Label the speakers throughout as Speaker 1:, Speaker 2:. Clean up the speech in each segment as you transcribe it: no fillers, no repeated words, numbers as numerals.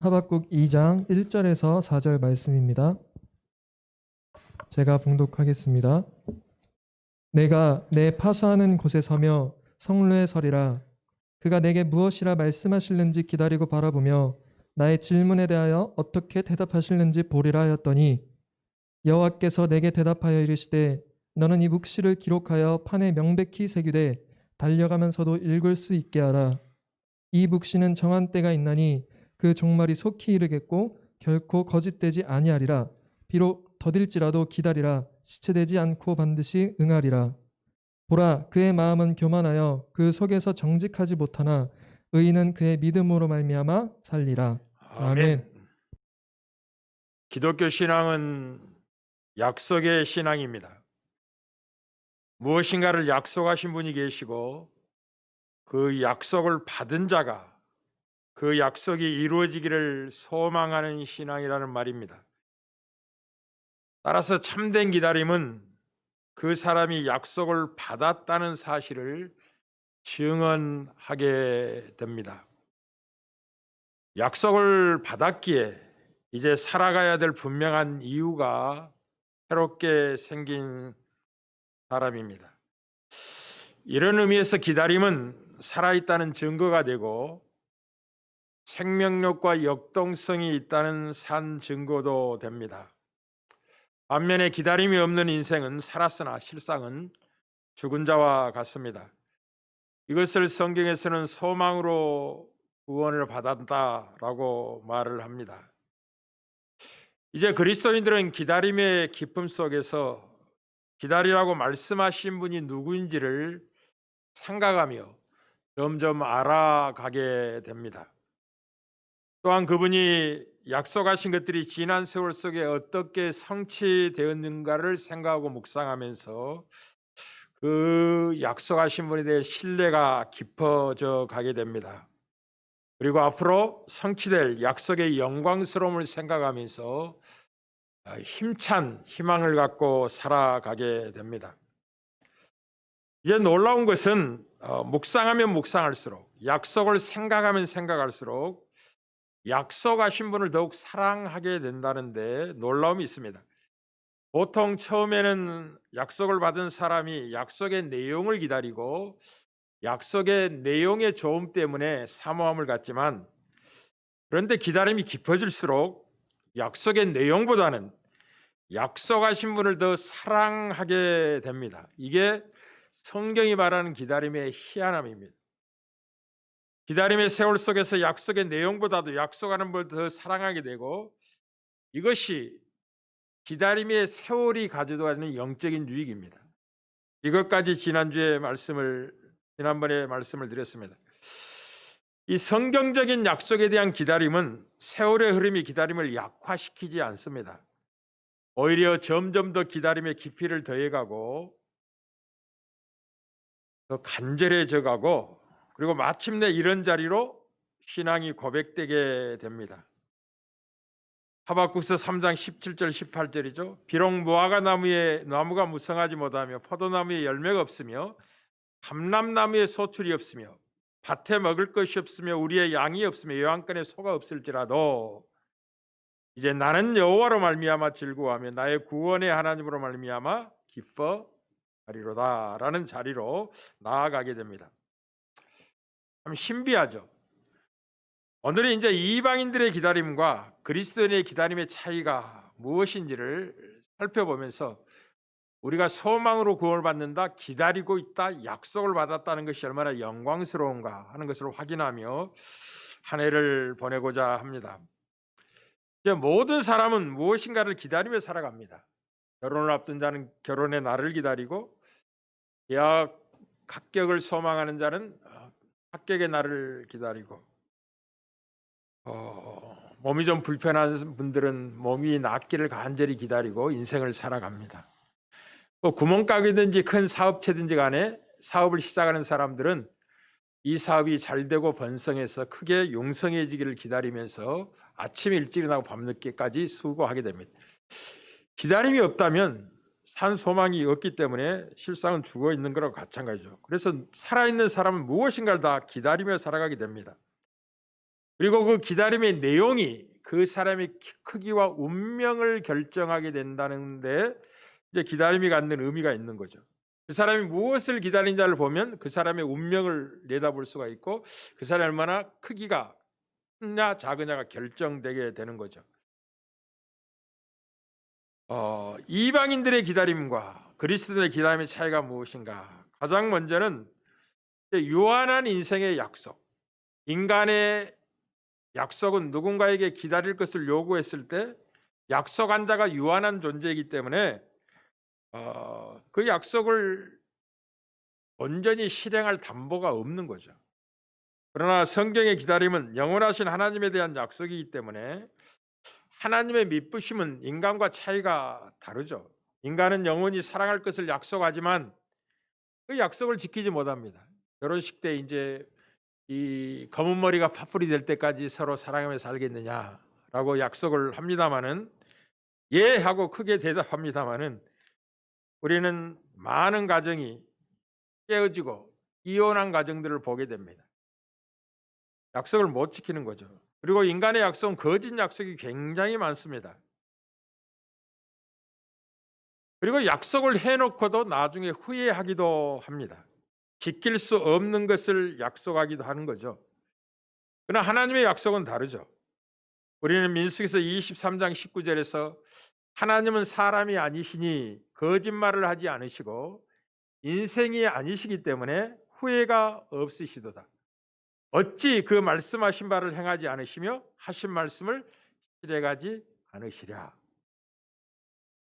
Speaker 1: 하박국 2장 1절에서 4절 말씀입니다. 제가 봉독하겠습니다. 내가 내 파수하는 곳에 서며 성루에 서리라. 그가 내게 무엇이라 말씀하실는지 기다리고 바라보며 나의 질문에 대하여 어떻게 대답하실는지 보리라 하였더니 여호와께서 내게 대답하여 이르시되 너는 이 묵시를 기록하여 판에 명백히 새기되 달려가면서도 읽을 수 있게 하라. 이 묵시는 정한 때가 있나니 그 종말이 속히 이르겠고 결코 거짓되지 아니하리라. 비록 더딜지라도 기다리라. 지체되지 않고 반드시 응하리라. 보라, 그의 마음은 교만하여 그 속에서 정직하지 못하나 의인은 그의 믿음으로 말미암아 살리라. 아멘.
Speaker 2: 기독교 신앙은 약속의 신앙입니다. 무엇인가를 약속하신 분이 계시고 그 약속을 받은 자가 그 약속이 이루어지기를 소망하는 신앙이라는 말입니다. 따라서 참된 기다림은 그 사람이 약속을 받았다는 사실을 증언하게 됩니다. 약속을 받았기에 이제 살아가야 될 분명한 이유가 새롭게 생긴 사람입니다. 이런 의미에서 기다림은 살아있다는 증거가 되고 생명력과 역동성이 있다는 산 증거도 됩니다. 반면에 기다림이 없는 인생은 살았으나 실상은 죽은 자와 같습니다. 이것을 성경에서는 소망으로 구원을 받았다라고 말을 합니다. 이제 그리스도인들은 기다림의 기쁨 속에서 기다리라고 말씀하신 분이 누구인지를 생각하며 점점 알아가게 됩니다. 또한 그분이 약속하신 것들이 지난 세월 속에 어떻게 성취되었는가를 생각하고 묵상하면서 그 약속하신 분에 대해 신뢰가 깊어져 가게 됩니다. 그리고 앞으로 성취될 약속의 영광스러움을 생각하면서 힘찬 희망을 갖고 살아가게 됩니다. 이제 놀라운 것은 묵상하면 묵상할수록 약속을 생각하면 생각할수록 약속하신 분을 더욱 사랑하게 된다는데 놀라움이 있습니다. 보통 처음에는 약속을 받은 사람이 약속의 내용을 기다리고 약속의 내용의 좋음 때문에 사모함을 갖지만 그런데 기다림이 깊어질수록 약속의 내용보다는 약속하신 분을 더 사랑하게 됩니다. 이게 성경이 말하는 기다림의 희한함입니다. 기다림의 세월 속에서 약속의 내용보다도 약속하는 분을 더 사랑하게 되고 이것이 기다림의 세월이 가져다주는 영적인 유익입니다. 이것까지 지난번에 말씀을 드렸습니다. 이 성경적인 약속에 대한 기다림은 세월의 흐름이 기다림을 약화시키지 않습니다. 오히려 점점 더 기다림의 깊이를 더해가고 더 간절해져 가고 그리고 마침내 이런 자리로 신앙이 고백되게 됩니다. 하박국서 3장 17절 18절이죠. 비록 무화과 나무가 무성하지 못하며 포도나무에 열매가 없으며 감람나무에 소출이 없으며 밭에 먹을 것이 없으며 우리의 양이 없으며 여왕권에 소가 없을지라도 이제 나는 여호와로 말미암아 즐거워하며 나의 구원의 하나님으로 말미암아 기뻐하리로다라는 자리로 나아가게 됩니다. 참 신비하죠. 오늘은 이제 이방인들의 기다림과 그리스도인의 기다림의 차이가 무엇인지를 살펴보면서 우리가 소망으로 구원을 받는다, 기다리고 있다, 약속을 받았다는 것이 얼마나 영광스러운가 하는 것을 확인하며 한 해를 보내고자 합니다. 이제 모든 사람은 무엇인가를 기다리며 살아갑니다. 결혼을 앞둔 자는 결혼의 날을 기다리고 대학 합격을 소망하는 자는 합격의 날을 기다리고 몸이 좀 불편한 분들은 몸이 낫기를 간절히 기다리고 인생을 살아갑니다. 또 구멍가게든지 큰 사업체든지 간에 사업을 시작하는 사람들은 이 사업이 잘 되고 번성해서 크게 용성해지기를 기다리면서 아침에 일찍 일어나고 밤늦게까지 수고하게 됩니다. 기다림이 없다면 산 소망이 없기 때문에 실상은 죽어 있는 거랑 마찬가지죠. 그래서 살아있는 사람은 무엇인가를 다 기다리며 살아가게 됩니다. 그리고 그 기다림의 내용이 그 사람의 크기와 운명을 결정하게 된다는데 이제 기다림이 갖는 의미가 있는 거죠. 그 사람이 무엇을 기다린다를 보면 그 사람의 운명을 내다볼 수가 있고 그 사람이 얼마나 크기가 크냐 작으냐가 결정되게 되는 거죠. 이방인들의 기다림과 그리스도의 기다림의 차이가 무엇인가? 가장 먼저는 유한한 인생의 약속. 인간의 약속은 누군가에게 기다릴 것을 요구했을 때 약속한 자가 유한한 존재이기 때문에 그 약속을 온전히 실행할 담보가 없는 거죠. 그러나 성경의 기다림은 영원하신 하나님에 대한 약속이기 때문에 하나님의 미쁘심은 인간과 차이가 다르죠. 인간은 영원히 사랑할 것을 약속하지만 그 약속을 지키지 못합니다. 결혼식 때 이제 이 검은 머리가 파뿌리 될 때까지 서로 사랑하며 살겠느냐라고 약속을 합니다마는 예 하고 크게 대답합니다마는 우리는 많은 가정이 깨어지고 이혼한 가정들을 보게 됩니다. 약속을 못 지키는 거죠. 그리고 인간의 약속은 거짓 약속이 굉장히 많습니다. 그리고 약속을 해놓고도 나중에 후회하기도 합니다. 지킬 수 없는 것을 약속하기도 하는 거죠. 그러나 하나님의 약속은 다르죠. 우리는 민수기서 23장 19절에서 하나님은 사람이 아니시니 거짓말을 하지 않으시고 인생이 아니시기 때문에 후회가 없으시도다. 어찌 그 말씀하신 바를 행하지 않으시며 하신 말씀을 실행하지 않으시랴.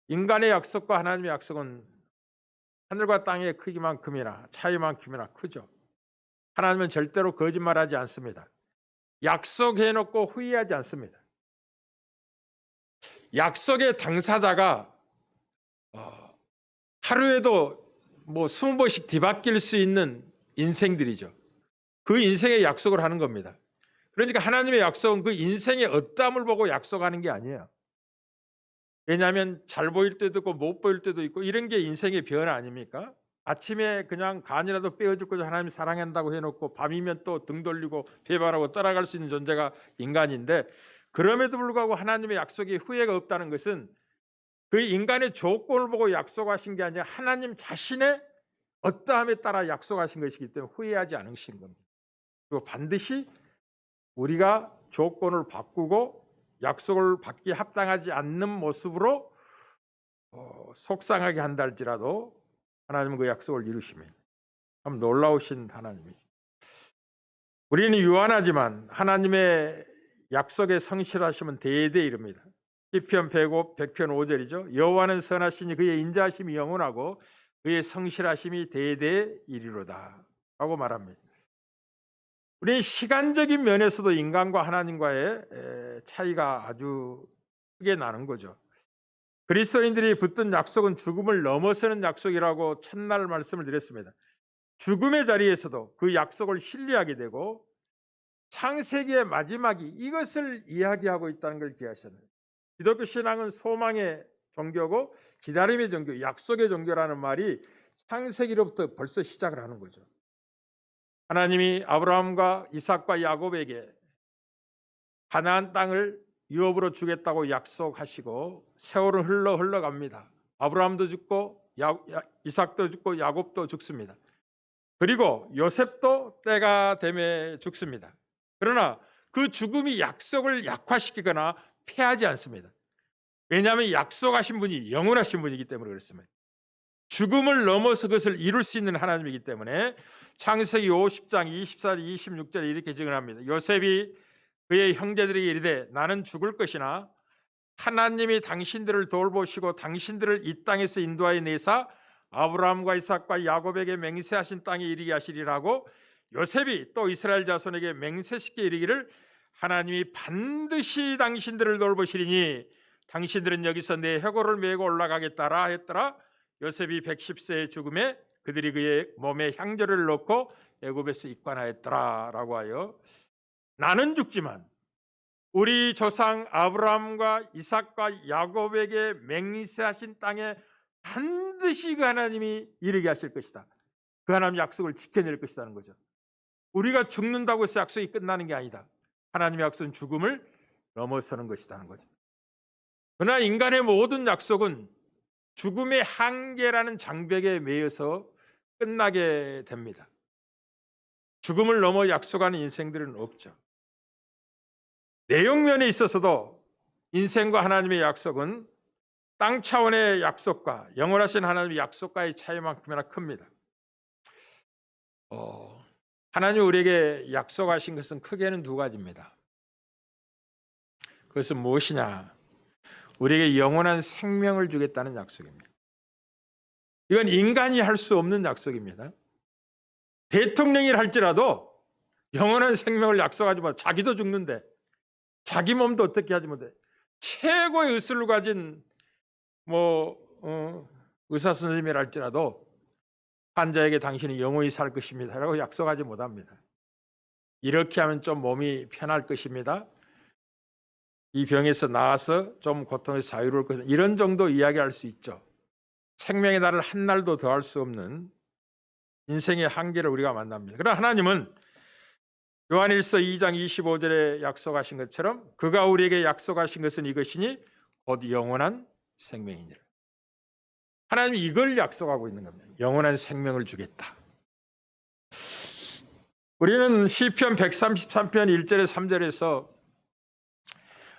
Speaker 2: 인간의 약속과 하나님의 약속은 하늘과 땅의 크기만큼이나 차이만큼이나 크죠. 하나님은 절대로 거짓말하지 않습니다. 약속해놓고 후회하지 않습니다. 약속의 당사자가 하루에도 20번씩 뒤바뀔 수 있는 인생들이죠. 그 인생의 약속을 하는 겁니다. 그러니까 하나님의 약속은 그 인생의 어떠함을 보고 약속하는 게 아니에요. 왜냐하면 잘 보일 때도 있고 못 보일 때도 있고 이런 게 인생의 변화 아닙니까? 아침에 그냥 간이라도 빼어줄 하나님 사랑한다고 해놓고 밤이면 또 등 돌리고 배반하고 떠나갈 수 있는 존재가 인간인데 그럼에도 불구하고 하나님의 약속에 후회가 없다는 것은 그 인간의 조건을 보고 약속하신 게 아니라 하나님 자신의 어떠함에 따라 약속하신 것이기 때문에 후회하지 않으신 겁니다. 그리고 반드시 우리가 조건을 바꾸고 약속을 받기에 합당하지 않는 모습으로 속상하게 한다 할지라도 하나님은 그 약속을 이루십니다. 참 놀라우신 하나님이죠. 우리는 유한하지만 하나님의 약속에 성실하시면 대대에 이릅니다. 시편 105편 5절이죠. 여호와는 선하시니 그의 인자하심이 영원하고 그의 성실하심이 대대에 이르로다 라고 말합니다. 우리는 시간적인 면에서도 인간과 하나님과의 차이가 아주 크게 나는 거죠. 그리스도인들이 붙든 약속은 죽음을 넘어서는 약속이라고 첫날 말씀을 드렸습니다. 죽음의 자리에서도 그 약속을 신뢰하게 되고 창세기의 마지막이 이것을 이야기하고 있다는 걸 기억하셔야 돼요. 기독교 신앙은 소망의 종교고 기다림의 종교, 약속의 종교라는 말이 창세기로부터 벌써 시작을 하는 거죠. 하나님이 아브라함과 이삭과 야곱에게 가나안 땅을 유업으로 주겠다고 약속하시고 세월은 흘러갑니다. 아브라함도 죽고 이삭도 죽고 야곱도 죽습니다. 그리고 요셉도 때가 되매 죽습니다. 그러나 그 죽음이 약속을 약화시키거나 폐하지 않습니다. 왜냐하면 약속하신 분이 영원하신 분이기 때문에 그렇습니다. 죽음을 넘어서 그것을 이룰 수 있는 하나님이기 때문에 창세기 50장 24절 26절에 이렇게 증언합니다. 요셉이 그의 형제들에게 이르되 나는 죽을 것이나 하나님이 당신들을 돌보시고 당신들을 이 땅에서 인도하여 내사 아브라함과 이삭과 야곱에게 맹세하신 땅에 이르게 하시리라고 요셉이 또 이스라엘 자손에게 맹세시켜 이르기를 하나님이 반드시 당신들을 돌보시리니 당신들은 여기서 내 해골을 메고 올라가겠다라 했더라. 요셉이 110세의 죽음에 그들이 그의 몸에 향료를 넣고 애굽에서 입관하였더라 라고 하여 나는 죽지만 우리 조상 아브라함과 이삭과 야곱에게 맹세하신 땅에 반드시 그 하나님이 이르게 하실 것이다. 그 하나님 약속을 지켜낼 것이라는 거죠. 우리가 죽는다고 해서 약속이 끝나는 게 아니다. 하나님의 약속은 죽음을 넘어서는 것이라는 거죠. 그러나 인간의 모든 약속은 죽음의 한계라는 장벽에 매여서 끝나게 됩니다. 죽음을 넘어 약속하는 인생들은 없죠. 내용면에 있어서도 인생과 하나님의 약속은 땅 차원의 약속과 영원하신 하나님의 약속과의 차이만큼이나 큽니다. 하나님 우리에게 약속하신 것은 크게는 두 가지입니다. 그것은 무엇이냐? 우리에게 영원한 생명을 주겠다는 약속입니다. 이건 인간이 할 수 없는 약속입니다. 대통령이 할지라도 영원한 생명을 약속하지 마. 자기도 죽는데 자기 몸도 어떻게 하지 못해. 최고의 의술을 가진 의사 선생님이랄지라도 환자에게 당신이 영원히 살 것입니다 라고 약속하지 못합니다. 이렇게 하면 좀 몸이 편할 것입니다. 이 병에서 나아서 좀 고통에서 자유로울 것입니다. 이런 정도 이야기할 수 있죠. 생명의 날을 한 날도 더할 수 없는 인생의 한계를 우리가 만납니다. 그러나 하나님은 요한일서 2장 25절에 약속하신 것처럼 그가 우리에게 약속하신 것은 이것이니 곧 영원한 생명이니라. 하나님이 이걸 약속하고 있는 겁니다. 영원한 생명을 주겠다. 우리는 시편 133편 1절에 3절에서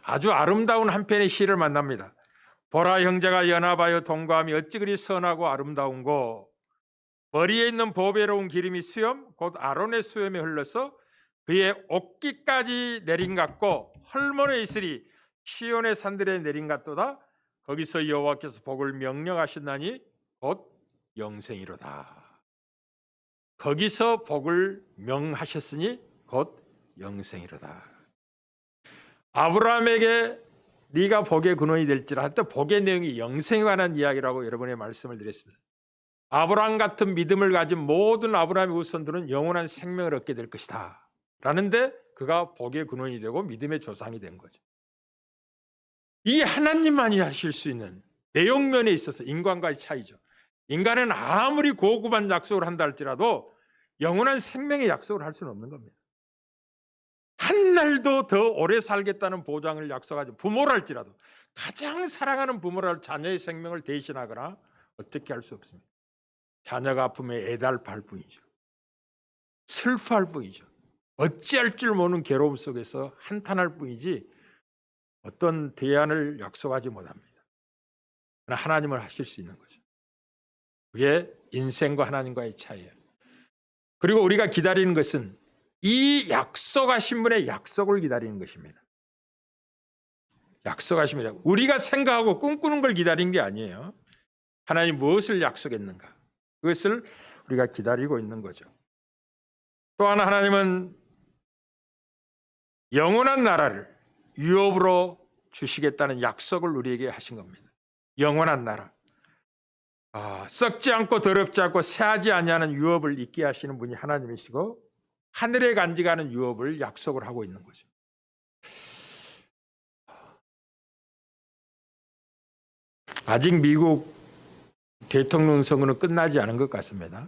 Speaker 2: 아주 아름다운 한 편의 시를 만납니다. 보라, 형제가 연합하여 동거함이 어찌 그리 선하고 아름다운고, 머리에 있는 보배로운 기름이 수염 곧 아론의 수염에 흘러서 그의 옷깃까지 내린 같고 헐몬에 있으리 시온의 산들에 내린 같도다. 거기서 여호와께서 복을 명령하신다니 곧 영생이로다. 거기서 복을 명하셨으니 곧 영생이로다. 아브라함에게 네가 복의 근원이 될지라 할 때 복의 내용이 영생에 관한 이야기라고 여러분의 말씀을 드렸습니다. 아브라함 같은 믿음을 가진 모든 아브라함의 후손들은 영원한 생명을 얻게 될 것이다 라는데 그가 복의 근원이 되고 믿음의 조상이 된 거죠. 이게 하나님만이 하실 수 있는 내용면에 있어서 인간과의 차이죠. 인간은 아무리 고급한 약속을 한다 할지라도 영원한 생명의 약속을 할 수는 없는 겁니다. 한 날도 더 오래 살겠다는 보장을 약속하죠. 부모랄지라도 가장 사랑하는 부모랄 자녀의 생명을 대신하거나 어떻게 할 수 없습니다. 자녀가 아프면 애달파할 뿐이죠. 슬퍼할 뿐이죠. 어찌할 줄 모르는 괴로움 속에서 한탄할 뿐이지 어떤 대안을 약속하지 못합니다. 그러나 하나님을 하실 수 있는 거죠. 그게 인생과 하나님과의 차이예요. 그리고 우리가 기다리는 것은 이 약속하신 분의 약속을 기다리는 것입니다. 약속하신 분이 우리가 생각하고 꿈꾸는 걸 기다리는 게 아니에요. 하나님 무엇을 약속했는가? 그것을 우리가 기다리고 있는 거죠. 또 하나 하나님은 영원한 나라를 유업으로 주시겠다는 약속을 우리에게 하신 겁니다. 영원한 나라. 썩지 않고 더럽지 않고 새하지 아니하는 유업을 있게 하시는 분이 하나님이시고 하늘에 간직하는 유업을 약속을 하고 있는 거죠. 아직 미국 대통령 선거는 끝나지 않은 것 같습니다.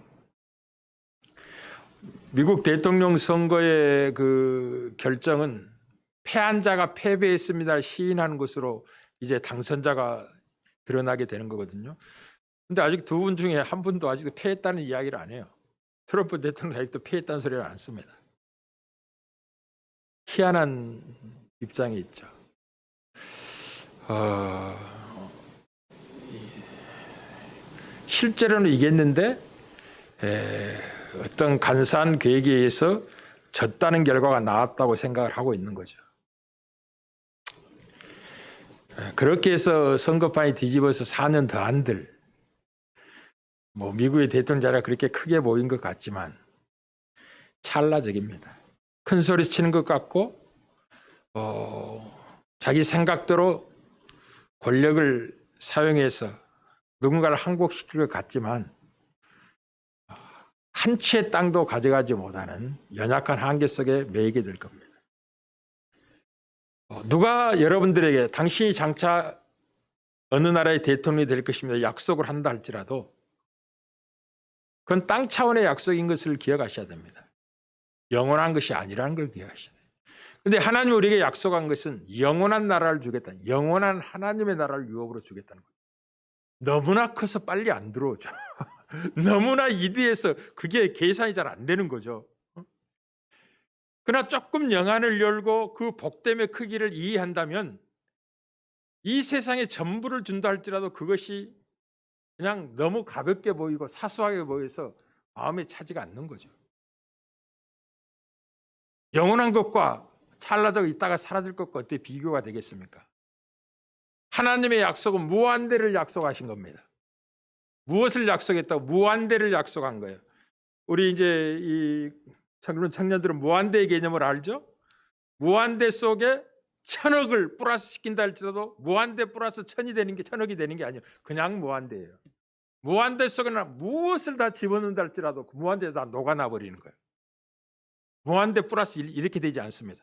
Speaker 2: 미국 대통령 선거의 그 결정은 패한 자가 패배했습니다 시인하는 것으로 이제 당선자가 드러나게 되는 거거든요. 근데 아직 두 분 중에 한 분도 아직도 패했다는 이야기를 안 해요. 트럼프 대통령 아직도 패했다는 소리를 안 씁니다. 희한한 입장에 있죠. 실제로는 이겼는데 어떤 간사한 계획에 의해서 졌다는 결과가 나왔다고 생각을 하고 있는 거죠. 그렇게 해서 선거판이 뒤집어서 4년 더 안들 미국의 대통령 자리가 그렇게 크게 보인 것 같지만 찰나적입니다. 큰 소리 치는 것 같고 자기 생각대로 권력을 사용해서 누군가를 항복시킬 것 같지만 한 채의 땅도 가져가지 못하는 연약한 한계 속에 매이게 될 겁니다. 누가 여러분들에게 당신이 장차 어느 나라의 대통령이 될 것입니다 약속을 한다 할지라도 그건 땅 차원의 약속인 것을 기억하셔야 됩니다. 영원한 것이 아니라는 걸 기억하셔야 돼요. 근데 하나님 우리에게 약속한 것은 영원한 나라를 주겠다. 영원한 하나님의 나라를 유업으로 주겠다는 거예요. 너무나 커서 빨리 안 들어오죠. 너무나 이디해서 그게 계산이 잘 안 되는 거죠. 그러나 조금 영안을 열고 그 복됨의 크기를 이해한다면 이 세상에 전부를 준다 할지라도 그것이 그냥 너무 가볍게 보이고 사소하게 보여서 마음에 차지가 않는 거죠. 영원한 것과 찰나적 있다가 사라질 것과 어떻게 비교가 되겠습니까? 하나님의 약속은 무한대를 약속하신 겁니다. 무엇을 약속했다고? 무한대를 약속한 거예요. 우리 이제 이 청년들은 무한대의 개념을 알죠? 무한대 속에 천억을 플러스 시킨다 할지라도 무한대 플러스 천이 되는 게 천억이 되는 게 아니에요. 그냥 무한대예요. 무한대 속에는 무엇을 다 집어넣는다 할지라도 그 무한대에 다 녹아나 버리는 거예요. 무한대 플러스 이렇게 되지 않습니다.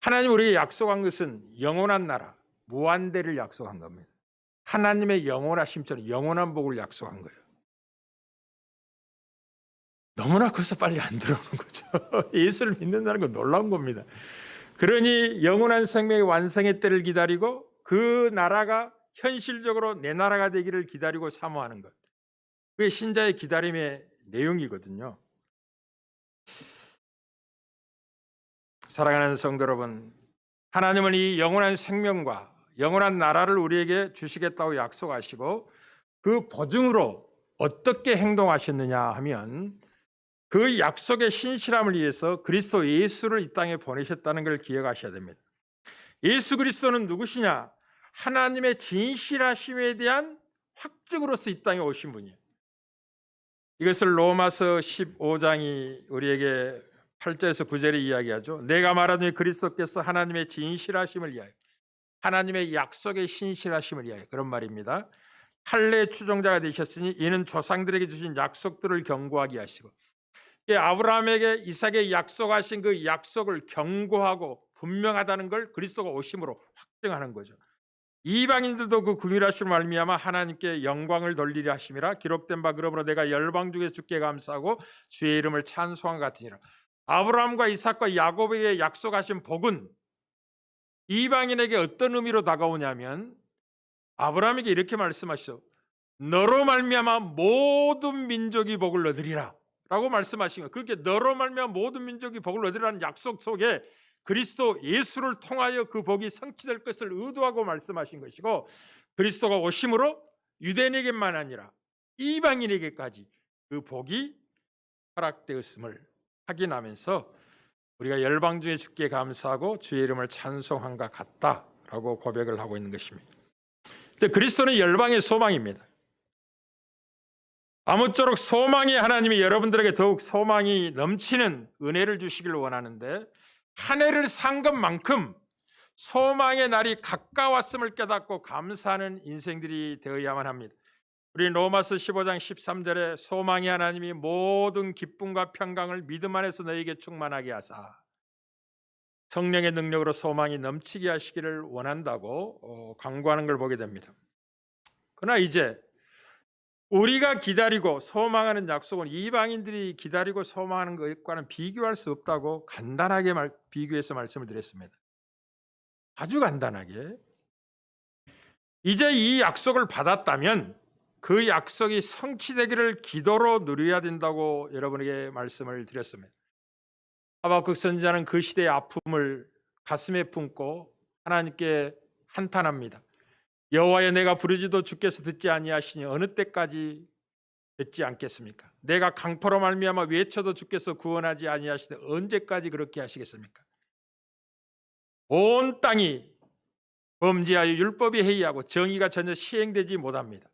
Speaker 2: 하나님 우리에게 약속한 것은 영원한 나라, 무한대를 약속한 겁니다. 하나님의 영원하심처럼 영원한 복을 약속한 거예요. 너무나 커서 빨리 안 들어오는 거죠. 예수를 믿는다는 건 놀라운 겁니다. 그러니 영원한 생명의 완성의 때를 기다리고 그 나라가 현실적으로 내 나라가 되기를 기다리고 사모하는 것. 그게 신자의 기다림의 내용이거든요. 사랑하는 성도 여러분, 하나님은 이 영원한 생명과 영원한 나라를 우리에게 주시겠다고 약속하시고 그 보증으로 어떻게 행동하셨느냐 하면 그 약속의 신실함을 위해서 그리스도 예수를 이 땅에 보내셨다는 걸 기억하셔야 됩니다. 예수 그리스도는 누구시냐? 하나님의 진실하심에 대한 확증으로서 이 땅에 오신 분이에요. 이것을 로마서 15장이 우리에게 8절에서 9절에 이야기하죠. 내가 말하노니 그리스도께서 하나님의 진실하심을 위하여, 하나님의 약속의 신실하심을 위하여, 그런 말입니다. 할례의 추종자가 되셨으니 이는 조상들에게 주신 약속들을 경고하게 하시고, 아브라함에게 이삭에게 약속하신 그 약속을 경고하고 분명하다는 걸 그리스도가 오심으로 확증하는 거죠. 이방인들도 그 긍휼하심을 말미암아 하나님께 영광을 돌리려 하심이라. 기록된 바 그러므로 내가 열방 중에 주께 감사하고 주의 이름을 찬송한 같으니라. 아브라함과 이삭과 야곱에게 약속하신 복은 이방인에게 어떤 의미로 다가오냐면 아브라함에게 이렇게 말씀하시죠. 너로 말미암아 모든 민족이 복을 얻으리라 라고 말씀하신 거예요. 그렇게 너로 말미암아 모든 민족이 복을 얻으리라는 약속 속에 그리스도 예수를 통하여 그 복이 성취될 것을 의도하고 말씀하신 것이고, 그리스도가 오심으로 유대인에게만 아니라 이방인에게까지 그 복이 허락되었음을 확인하면서 우리가 열방 중에 주께 감사하고 주의 이름을 찬송한과 같다라고 고백을 하고 있는 것입니다. 그리스도는 열방의 소망입니다. 아무쪼록 소망의 하나님이 여러분들에게 더욱 소망이 넘치는 은혜를 주시기를 원하는데, 한 해를 산 것만큼 소망의 날이 가까웠음을 깨닫고 감사하는 인생들이 되어야만 합니다. 우리 로마서 15장 13절에 소망의 하나님이 모든 기쁨과 평강을 믿음 안에서 너희에게 충만하게 하사 성령의 능력으로 소망이 넘치게 하시기를 원한다고 강구하는 걸 보게 됩니다. 그러나 이제 우리가 기다리고 소망하는 약속은 이방인들이 기다리고 소망하는 것과는 비교할 수 없다고 간단하게 비교해서 말씀을 드렸습니다. 아주 간단하게. 이제 이 약속을 받았다면 그 약속이 성취되기를 기도로 누려야 된다고 여러분에게 말씀을 드렸습니다. 하박국 선지자는 그 시대의 아픔을 가슴에 품고 하나님께 한탄합니다. 여호와여, 내가 부르지도 주께서 듣지 아니하시니 어느 때까지 듣지 않겠습니까? 내가 강포로 말미암아 외쳐도 주께서 구원하지 아니하시되 언제까지 그렇게 하시겠습니까? 온 땅이 범죄하여 율법이 해이하고 정의가 전혀 시행되지 못합니다.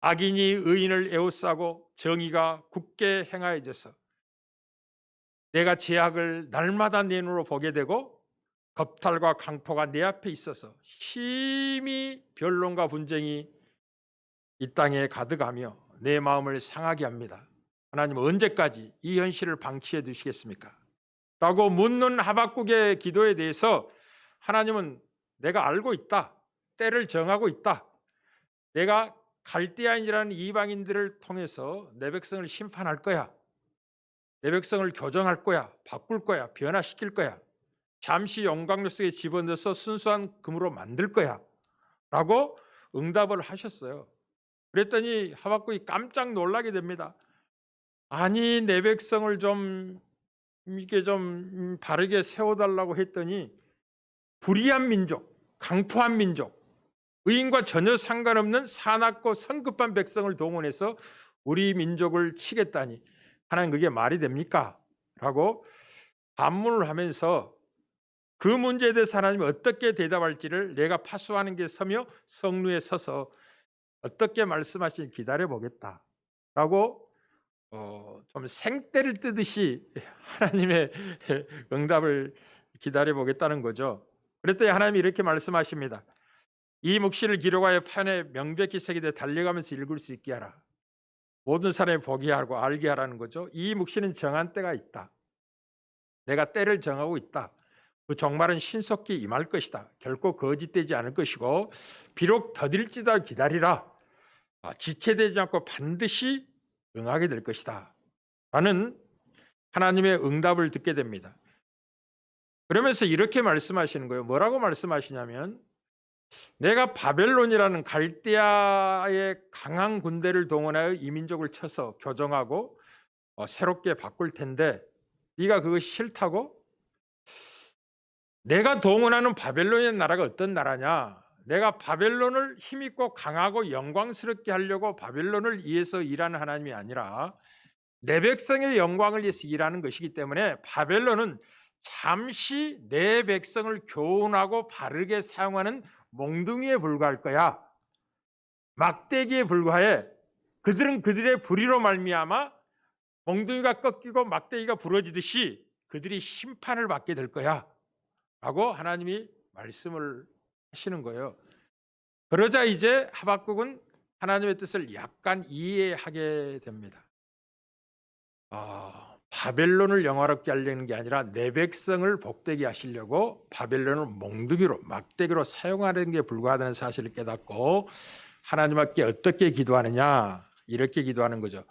Speaker 2: 악인이 의인을 에워싸고 정의가 굳게 행하여져서 내가 죄악을 날마다 내 눈으로 보게 되고 겁탈과 강포가 내 앞에 있어서 심히 변론과 분쟁이 이 땅에 가득하며 내 마음을 상하게 합니다. 하나님 언제까지 이 현실을 방치해 두시겠습니까? 라고 묻는 하박국의 기도에 대해서 하나님은 내가 알고 있다. 때를 정하고 있다. 내가 갈대아인이라는 이방인들을 통해서 내 백성을 심판할 거야. 내 백성을 교정할 거야, 바꿀 거야, 변화시킬 거야. 잠시 영광로 속에 집어넣어서 순수한 금으로 만들 거야 라고 응답을 하셨어요. 그랬더니 하박국이 깜짝 놀라게 됩니다. 아니, 내 백성을 좀 이게 좀 바르게 세워달라고 했더니 불의한 민족, 강포한 민족, 의인과 전혀 상관없는 사납고 성급한 백성을 동원해서 우리 민족을 치겠다니 하나님, 그게 말이 됩니까? 라고 반문을 하면서 그 문제에 대해서 하나님이 어떻게 대답할지를 내가 파수하는 게 서며 성루에 서서 어떻게 말씀하시니 기다려보겠다 라고 좀 생떼를 뜨듯이 하나님의 응답을 기다려보겠다는 거죠. 그랬더니 하나님이 이렇게 말씀하십니다. 이 묵시를 기록하여 판에 명백히 새기되 달려가면서 읽을 수 있게 하라. 모든 사람이 보게 하고 알게 하라는 거죠. 이 묵시는 정한 때가 있다. 내가 때를 정하고 있다. 그 종말은 신속히 임할 것이다. 결코 거짓되지 않을 것이고 비록 더딜지라도 기다리라. 지체되지 않고 반드시 응하게 될 것이다. 라는 하나님의 응답을 듣게 됩니다. 그러면서 이렇게 말씀하시는 거예요. 뭐라고 말씀하시냐면 내가 바벨론이라는 갈대아의 강한 군대를 동원하여 이 민족을 쳐서 교정하고 새롭게 바꿀 텐데 네가 그것이 싫다고? 내가 동원하는 바벨론의 나라가 어떤 나라냐? 내가 바벨론을 힘있고 강하고 영광스럽게 하려고 바벨론을 위해서 일하는 하나님이 아니라 내 백성의 영광을 위해서 일하는 것이기 때문에 바벨론은 잠시 내 백성을 교훈하고 바르게 사용하는 몽둥이에 불과할 거야. 막대기에 불과해. 그들은 그들의 불의로 말미암아 몽둥이가 꺾이고 막대기가 부러지듯이 그들이 심판을 받게 될 거야 라고 하나님이 말씀을 하시는 거예요. 그러자 이제 하박국은 하나님의 뜻을 약간 이해하게 됩니다. 바벨론을 영화롭게 하려는 게 아니라 내 백성을 복되게 하시려고 바벨론을 몽둥이로 막대기로 사용하는 게 불과하다는 사실을 깨닫고 하나님 앞에 어떻게 기도하느냐, 이렇게 기도하는 거죠.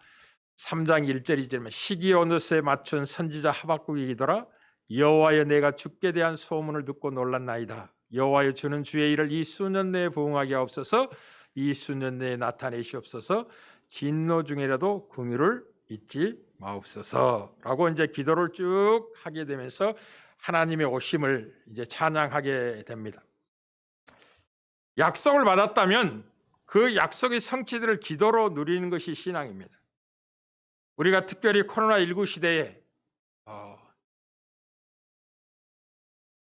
Speaker 2: 3장 1절이지만 시기 어느새 맞춘 선지자 하박국의 기도라. 여호와여, 내가 주께 대한 소문을 듣고 놀랐나이다. 여호와여, 주는 주의 일을 이 수년 내에 부응하게 하옵소서. 이 수년 내에 나타내시옵소서. 진노 중이라도 긍휼을 잊지 마옵소서라고 이제 기도를 쭉 하게 되면서 하나님의 오심을 이제 찬양하게 됩니다. 약속을 받았다면 그 약속의 성취들을 기도로 누리는 것이 신앙입니다. 우리가 특별히 코로나19 시대에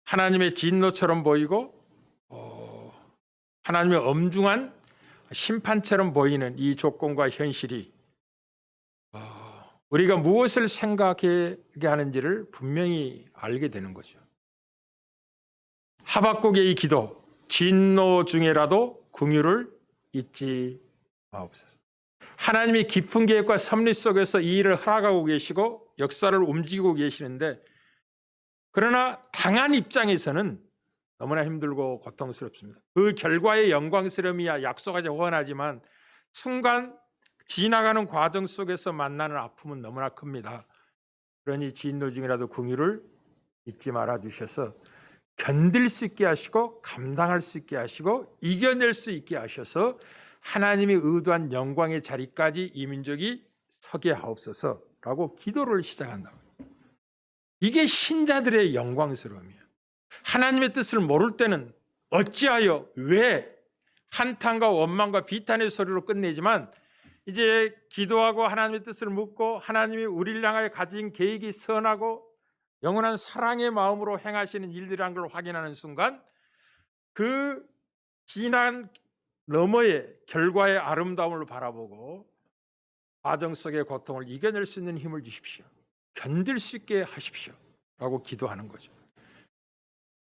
Speaker 2: 하나님의 진노처럼 보이고 하나님의 엄중한 심판처럼 보이는 이 조건과 현실이 우리가 무엇을 생각하게 하는지를 분명히 알게 되는 거죠. 하박국의 이 기도, 진노 중에라도 긍휼을 잊지 마옵소서. 하나님이 깊은 계획과 섭리 속에서 이 일을 허락하고 계시고 역사를 움직이고 계시는데, 그러나 당한 입장에서는 너무나 힘들고 고통스럽습니다. 그 결과의 영광스러움이야 약속하지 원하지만 순간 지나가는 과정 속에서 만나는 아픔은 너무나 큽니다. 그러니 진노 중이라도 긍휼을 잊지 말아 주셔서 견딜 수 있게 하시고 감당할 수 있게 하시고 이겨낼 수 있게 하셔서 하나님이 의도한 영광의 자리까지 이 민족이 서게 하옵소서라고 기도를 시작한다. 이게 신자들의 영광스러움이에요. 하나님의 뜻을 모를 때는 어찌하여, 왜, 한탄과 원망과 비탄의 소리로 끝내지만 이제 기도하고 하나님의 뜻을 묻고 하나님이 우리를 향하여 가진 계획이 선하고 영원한 사랑의 마음으로 행하시는 일들이라는 걸 확인하는 순간 그 지난 너머의 결과의 아름다움을 바라보고 과정 속의 고통을 이겨낼 수 있는 힘을 주십시오. 견딜 수 있게 하십시오 라고 기도하는 거죠.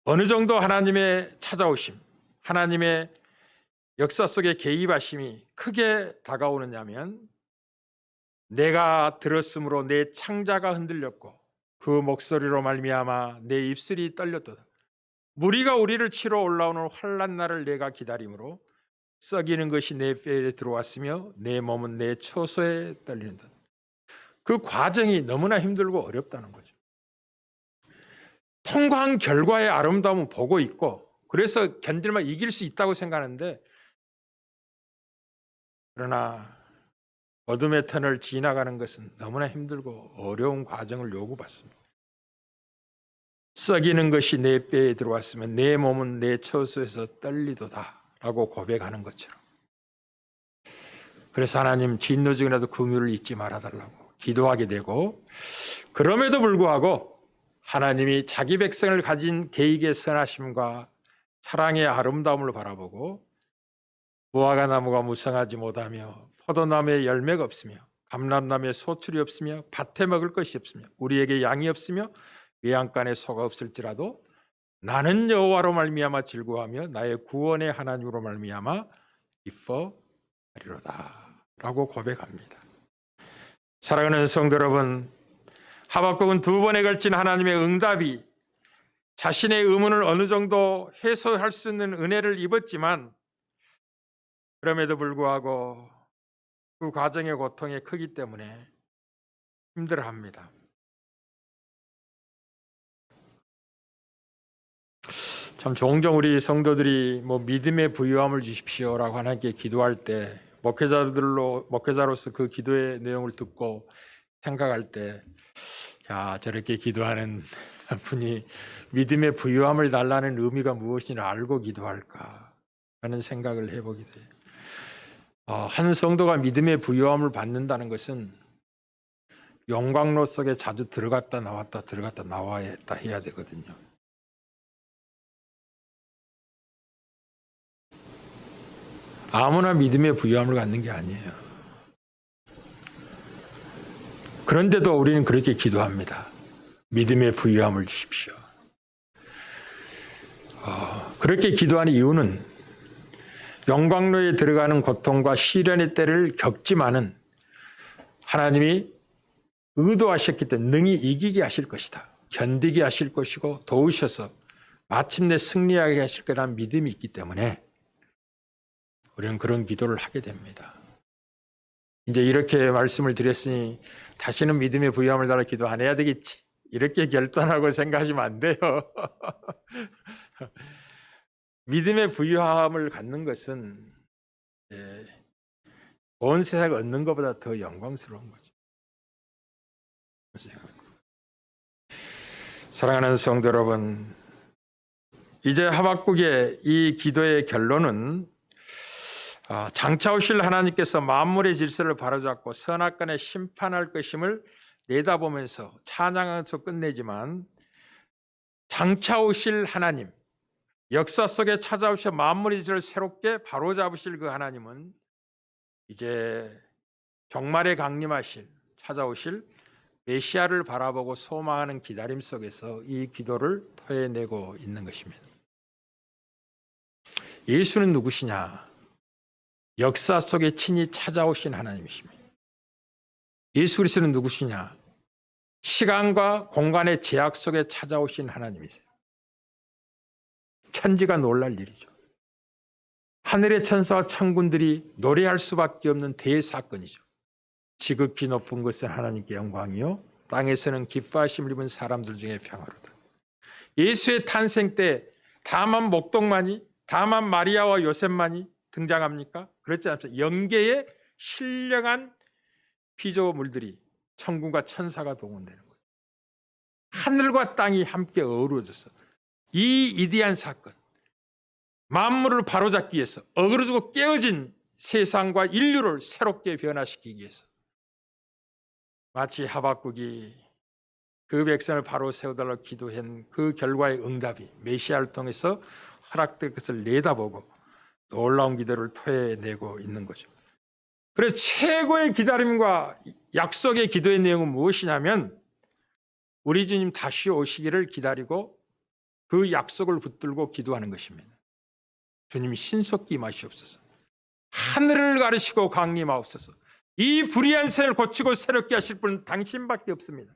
Speaker 2: 어느 정도 하나님의 찾아오심, 하나님의 역사 속의 개입하심이 크게 다가오느냐면, 내가 들었으므로 내 창자가 흔들렸고 그 목소리로 말미암아 내 입술이 떨렸도다. 무리가 우리를 치러 올라오는 환난 날을 내가 기다림으로 썩이는 것이 내 뼈에 들어왔으며 내 몸은 내 초소에 떨린다. 그 과정이 너무나 힘들고 어렵다는 거죠. 통과한 결과의 아름다움은 보고 있고 그래서 견딜만 이길 수 있다고 생각하는데, 그러나 어둠의 터널을 지나가는 것은 너무나 힘들고 어려운 과정을 요구받습니다. 썩이는 것이 내 뼈에 들어왔으면 내 몸은 내 처소에서 떨리도다 라고 고백하는 것처럼, 그래서 하나님 진노중이라도 긍휼을 잊지 말아달라고 기도하게 되고, 그럼에도 불구하고 하나님이 자기 백성을 가진 계획의 선하심과 사랑의 아름다움을 바라보고, 무화과 나무가 무성하지 못하며 포도나무에 열매가 없으며 감람나무에 소출이 없으며 밭에 먹을 것이 없으며 우리에게 양이 없으며 외양간에 소가 없을지라도 나는 여호와로 말미암아 즐거워하며 나의 구원의 하나님으로 말미암아 기뻐하리로다 라고 고백합니다. 사랑하는 성도 여러분, 하박국은 두 번에 걸친 하나님의 응답이 자신의 의문을 어느 정도 해소할 수 있는 은혜를 입었지만, 그럼에도 불구하고 그 과정의 고통이 크기 때문에 힘들어합니다. 참 종종 우리 성도들이 믿음의 부유함을 주십시오라고 하나님께 기도할 때, 목회자로서 그 기도의 내용을 듣고 생각할 때, 야, 저렇게 기도하는 분이 믿음의 부유함을 달라는 의미가 무엇인지 알고 기도할까 하는 생각을 해보게 돼요. 한 성도가 믿음의 부유함을 받는다는 것은 용광로 속에 자주 들어갔다 나왔다 들어갔다 나와야 해야 되거든요. 아무나 믿음의 부유함을 갖는 게 아니에요. 그런데도 우리는 그렇게 기도합니다. 믿음의 부유함을 주십시오. 그렇게 기도하는 이유는 용광로에 들어가는 고통과 시련의 때를 겪지만은 하나님이 의도하셨기 때문에 능히 이기게 하실 것이다, 견디게 하실 것이고 도우셔서 마침내 승리하게 하실 거라는 믿음이 있기 때문에 우리는 그런 기도를 하게 됩니다. 이제 이렇게 말씀을 드렸으니 다시는 믿음의 부유함을 달라 기도 안 해야 되겠지, 이렇게 결단하고 생각하시면 안 돼요. 믿음의 부유함을 갖는 것은 온 세상을 얻는 것보다 더 영광스러운 거죠. 사랑하는 성도 여러분, 이제 하박국의 이 기도의 결론은 장차 오실 하나님께서 만물의 질서를 바로잡고 선악간에 심판할 것임을 내다보면서 찬양하면서 끝내지만, 장차 오실 하나님, 역사 속에 찾아오셔 만물의 질서를 새롭게 바로잡으실 그 하나님은 이제 종말에 강림하실, 찾아오실 메시아를 바라보고 소망하는 기다림 속에서 이 기도를 토해내고 있는 것입니다. 예수는 누구시냐? 역사 속에 친히 찾아오신 하나님이십니다. 예수 그리스도는 누구시냐? 시간과 공간의 제약 속에 찾아오신 하나님이세요. 천지가 놀랄 일이죠. 하늘의 천사와 천군들이 노래할 수밖에 없는 대사건이죠. 지극히 높은 것은 하나님께 영광이요 땅에서는 기뻐하심을 입은 사람들 중에 평화로다. 예수의 탄생 때 다만 목동만이, 다만 마리아와 요셉만이 등장합니까? 그렇지 않습니다. 영계의 신령한 피조물들이, 천군과 천사가 동원되는 거예요. 하늘과 땅이 함께 어우러져서 이 위대한 사건, 만물을 바로잡기 위해서 어그러지고 깨어진 세상과 인류를 새롭게 변화시키기 위해서, 마치 하박국이 그 백성을 바로 세워달라고 기도한 그 결과의 응답이 메시아를 통해서 허락될 것을 내다보고 놀라운 기도를 토해내고 있는 거죠. 그래서 최고의 기다림과 약속의 기도의 내용은 무엇이냐면, 우리 주님 다시 오시기를 기다리고 그 약속을 붙들고 기도하는 것입니다. 주님이 신속히 임하시옵소서. 하늘을 가르시고 강림하옵소서. 이 불의한 세를 고치고 새롭게 하실 분은 당신밖에 없습니다.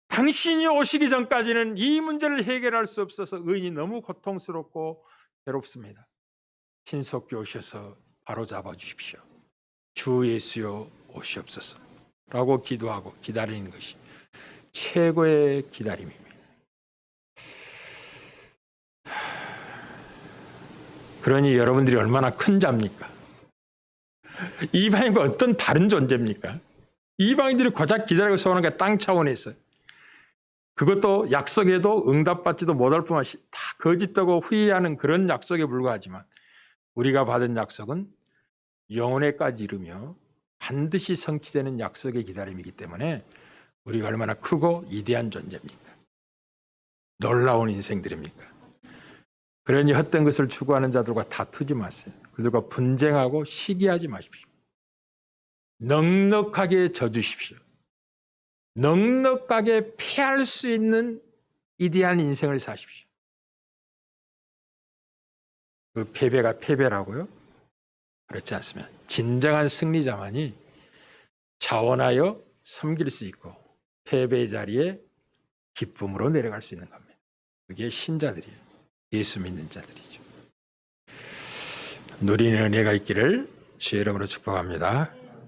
Speaker 2: 당신이 오시기 전까지는 이 문제를 해결할 수 없어서 의인이 너무 고통스럽고 괴롭습니다. 신속히 오셔서 바로 잡아 주십시오. 주 예수여 오시옵소서. 라고 기도하고 기다리는 것이 최고의 기다림입니다. 그러니 여러분들이 얼마나 큰 자입니까? 이방인과 어떤 다른 존재입니까? 이방인들이 고작 기다리고 소원한 게 땅 차원에서, 그것도 약속에도 응답받지도 못할 뿐만 다 거짓되고 후회하는 그런 약속에 불과하지만, 우리가 받은 약속은 영원에까지 이르며 반드시 성취되는 약속의 기다림이기 때문에 우리가 얼마나 크고 위대한 존재입니까? 놀라운 인생들입니까? 그러니 헛된 것을 추구하는 자들과 다투지 마세요. 그들과 분쟁하고 시기하지 마십시오. 넉넉하게 져주십시오. 넉넉하게 패할 수 있는 위대한 인생을 사십시오. 그 패배가 패배라고요? 그렇지 않습니다. 진정한 승리자만이 자원하여 섬길 수 있고 패배의 자리에 기쁨으로 내려갈 수 있는 겁니다. 그게 신자들이에요. 예수 믿는 자들이죠. 누리는 은혜가 있기를 주의 이름으로 축복합니다.